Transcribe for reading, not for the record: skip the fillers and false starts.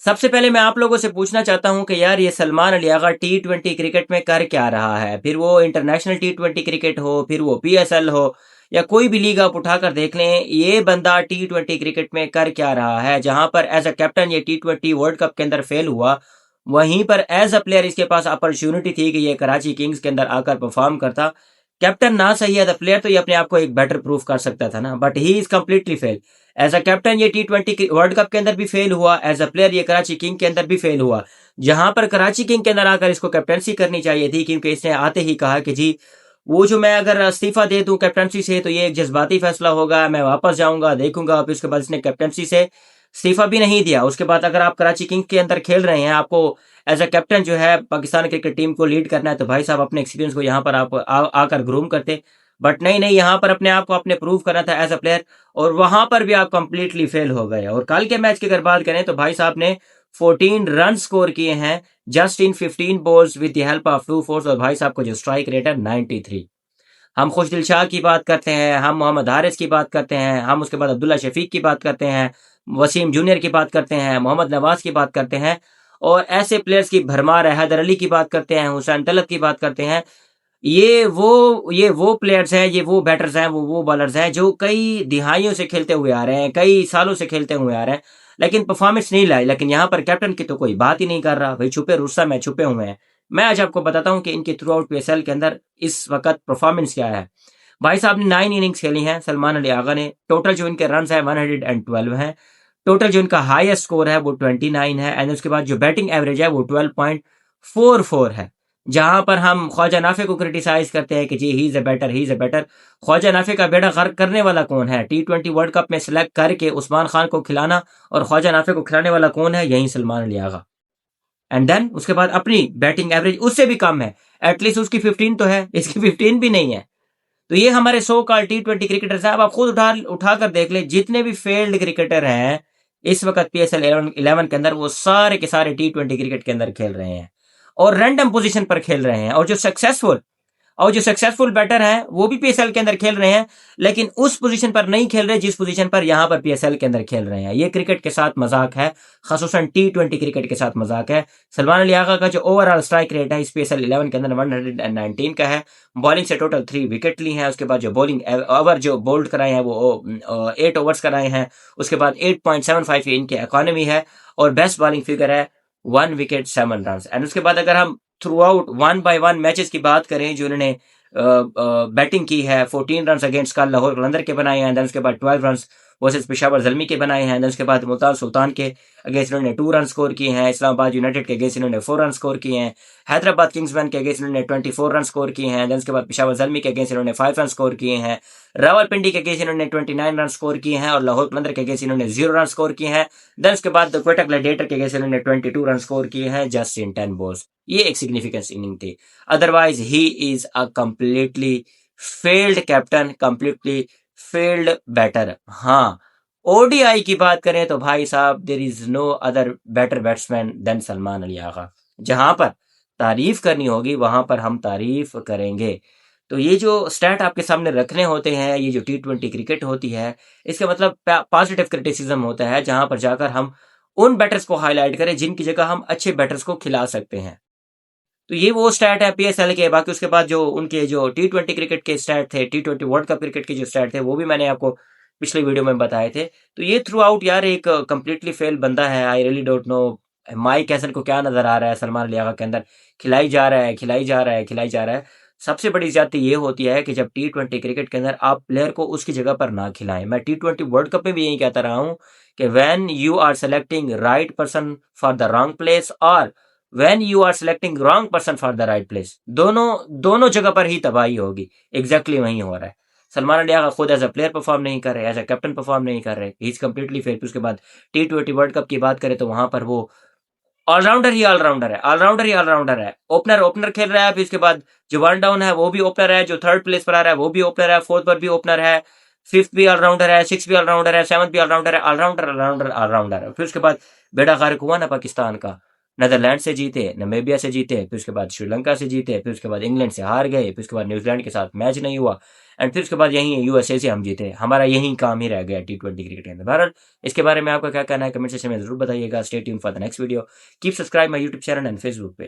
सबसे पहले मैं आप लोगों से पूछना चाहता हूं कि यार ये सलमान अली आगा T20 क्रिकेट में कर क्या रहा है। फिर वो इंटरनेशनल T20 क्रिकेट हो, फिर वो PSL हो, या कोई भी लीग आप उठाकर देख लें, ये बंदा T20 क्रिकेट में कर क्या रहा है। जहां पर एज अ कैप्टन ये T20 वर्ल्ड कप के अंदर फेल हुआ, वहीं पर एज अ प्लेयर इसके पास अपॉर्चुनिटी थी कि ये कराची किंग्स के अंदर आकर परफॉर्म करता। कैप्टन ना सही एज अ प्लेयर तो ये अपने आप को एक बेटर प्रूफ कर सकता था ना, but he is completely fail. As a captain ये T20 वर्ल्ड कप के अंदर भी फेल हुआ, एज अ प्लेयर ये कराची किंग के अंदर भी फेल हुआ। जहां पर कराची किंग के अंदर आकर इसको कैप्टनसी करनी चाहिए थी, क्योंकि इसने आते ही कहा कि जी वो जो मैं अगर इस्तीफा दे दूं कैप्टनसी से तो ये एक जज्बाती फैसला होगा, मैं वापस जाऊंगा देखूंगा। फिर उसके बाद इसने कैप्टनसी से इस्तीफा भी नहीं दिया। उसके बाद अगर आप कराची किंग के अंदर खेल रहे हैं, आपको एज अ कैप्टन जो है पाकिस्तान क्रिकेट टीम को लीड करना है, तो भाई साहब अपने एक्सपीरियंस को यहाँ पर आप आकर ग्रूम करते। बट नहीं नहीं, यहाँ पर अपने आप को अपने प्रूव करना था एज अ प्लेयर, और वहां पर भी आप कंप्लीटली फेल हो गए। और कल के मैच की अगर बात करें तो भाई साहब ने 14 रन स्कोर किए हैं just in 15 balls with the help of 2 force, और भाई साहब को जो स्ट्राइक रेट है 93। हम खुशदिल शाह की बात करते हैं, हम मोहम्मद हारिस की बात करते हैं, हम उसके बाद अब्दुल्ला शफीक की बात करते हैं, वसीम जूनियर की बात करते हैं, मोहम्मद नवाज की बात करते हैं, और ऐसे प्लेयर्स की भरमार है। हैदर अली की बात करते हैं, हुसैन तलत की बात करते हैं। ये वो प्लेयर्स हैं, ये वो बैटर्स हैं, वो बॉलर्स हैं जो कई दिहाइयों से खेलते हुए आ रहे हैं, कई सालों से खेलते हुए आ रहे हैं, लेकिन परफॉर्मेंस नहीं लाई। लेकिन यहाँ पर कैप्टन की तो कोई बात ही नहीं कर रहा भाई, छुपे रुस्तम है, छुपे हुए हैं। मैं आज आपको बताता हूँ कि इनके थ्रू आउट PSL के अंदर इस वक्त परफॉर्मेंस क्या है। भाई साहब ने 9 इनिंग्स खेली हैं सलमान अली आगा ने। टोटल जो इनके रन है 112 हैं। टोटल जो इनका हाईएस्ट स्कोर है वो 29 है, एंड उसके बाद जो बैटिंग एवरेज है वो 12.44 है। जहां पर हम ख्वाजा नाफे को क्रिटिसाइज करते हैं कि जी he is a batter. Khawaja Nafay का बेड़ा गर्क करने वाला कौन है? T20 वर्ल्ड कप में सिलेक्ट करके उस्मान खान को खिलाना और ख्वाजा नाफे को खिलाने वाला कौन है? यही सलमान अली आगा। एंड देन उसके बाद अपनी बैटिंग एवरेज उससे भी कम है। एटलीस्ट उसकी 15 तो है, इसकी 15 भी नहीं है। तो ये हमारे सो कॉल्ड T20 क्रिकेटर साहब, आप खुद उठा कर देख ले, जितने भी फेल्ड क्रिकेटर हैं इस वक्त PSL 11 के अंदर, वो सारे के सारे T20 क्रिकेट के अंदर खेल रहे हैं और रैंडम पोजीशन पर खेल रहे हैं। और जो सक्सेसफुल बैटर हैं वो भी PSL के अंदर खेल रहे हैं, लेकिन उस पोजीशन पर नहीं खेल रहे जिस पोजीशन पर यहां पर PSL के अंदर खेल रहे हैं। ये क्रिकेट के साथ मजाक है, खासूसन T20 क्रिकेट के साथ मजाक है। सलमान अली आगा का जो ओवरऑल स्ट्राइक रेट है इस PSL 11 के अंदर 119 का है। बॉलिंग से टोटल 3 विकेट ली हैं। उसके बाद जो बॉलिंग ओवर जो बोल्ड कराए हैं वो 8 ओवर्स कराए हैं। उसके बाद 8.75 इनकी इकोनॉमी है, और बेस्ट बॉलिंग फिगर है 1 विकेट 7 रन। एंड उसके बाद अगर हम थ्रू आउट 1 by 1 मैचेस की बात करें जो इन्होंने बैटिंग की है, 14 रन अगेंस्ट कल लाहौर कलंदर के बनाए हैं। उसके बाद 12 रन वर्सेस पेशावर जलमी के बनाए हैं। उसके बाद मुल्तान सुल्तान के अगेंस्ट इन्होंने 2 रन स्कोर किए हैं। इस्लामाबाद यूनाइटेड के अगेंस्ट इन्होंने 4 रन स्कोर किए हैं। हैदराबाद किंग्समैन के अगेंस्ट इन्होंने 24 रन स्कोर किए हैं। उसके बाद पेशावर जलमी के अगेंस्ट इन्होंने 5 रन स्कोर किए हैं। रावलपिंडी के अगेंस्ट इन्होंने 29 रन स्कोर किए हैं, और लाहौर कलंदर के अगेंस्ट इन्होंने 0 रन स्कोर किए हैं। देन उसके बाद क्वेटा ग्लैडिएटर के अगेंस्ट इन्होंने 22 रन स्कोर किए हैं जस्ट इन 10 बॉल्स। ये एक सिग्निफिकेंस इनिंग थी। Otherwise he is a completely failed captain, completely failed batter. हाँ, ODI की बात करें तो भाई साहब there is no other better batsman than Salman Ali Agha. जहां पर तारीफ करनी होगी वहां पर हम तारीफ करेंगे। तो ये जो स्टैट आपके सामने रखने होते हैं, ये जो T20 क्रिकेट होती है, इसका मतलब पॉजिटिव क्रिटिसिज्म होता है, जहां पर जाकर हम उन बैटर्स को हाईलाइट करें जिनकी जगह हम अच्छे बैटर्स को खिला सकते हैं। तो ये वो स्टैट है PSL के। बाकी उसके बाद जो उनके जो T20 क्रिकेट के स्टैट थे, T20 वर्ल्ड कप क्रिकेट के जो स्टैट थे, वो भी मैंने आपको पिछली वीडियो में बताए थे। तो ये थ्रू आउट यार एक कंप्लीटली फेल बंदा है। I really don't know mic Hesson को क्या नजर आ रहा है सलमान अली आगा के अंदर। खिलाई जा रहा है, खिलाई जा रहा है, खिलाई जा रहा है। सबसे बड़ी ज्यादती ये होती है कि जब T20 क्रिकेट के अंदर आप प्लेयर को उसकी जगह पर ना खिलाएं। मैं T20 वर्ल्ड कप में भी यही कहता रहा हूं कि when you are selecting right person for the wrong place, और when you are selecting wrong person for the right place, दोनों दोनों जगह पर ही तबाही होगी। एग्जैक्टली वही हो रहा है। सलमान अली आगा खुद एज अ प्लेयर परफॉर्म नहीं कर रहे, एज अ कैप्टन परफॉर्म नहीं कर रहे, ही इज कंप्लीटली फेल। उसके बाद T20 वर्ल्ड कप की बात करें तो वहां पर वो ऑलराउंडर ही ऑलराउंडर है, ऑलराउंडर ही ऑलराउंडर है। ओपनर ओपनर खेल रहा है। फिर उसके बाद जो वन डाउन है वो भी ओपनर है, जो थर्ड प्लेस पर आ रहा है वो भी ओपनर है, फोर्थ पर भी ओपनर है, फिफ्थ भी ऑलराउंडर है, सिक्स भी ऑलराउंडर है, सेवंथ भी ऑलराउंडर है। ऑलराउंडर ऑलराउंडर ऑलराउंडर है। फिर उसके बाद बेड़ा गर्क हुआ ना पाकिस्तान का, नीदरलैंड से जीते, नामीबिया से जीते, फिर उसके बाद श्रीलंका से जीते, फिर उसके बाद इंग्लैंड से हार गए, फिर उसके बाद न्यूजीलैंड के साथ मैच नहीं हुआ, एंड फिर उसके बाद यहीं यूएसए से हम जीते। हमारा यही काम ही रह गया T20 क्रिकेट के अंदर। बहरहाल इसके बारे में आपका क्या कहना है कमेंट सेक्शन में जरूर बताइएगा। Stay tuned for the next video. Keep subscribe my YouTube channel and Facebook page.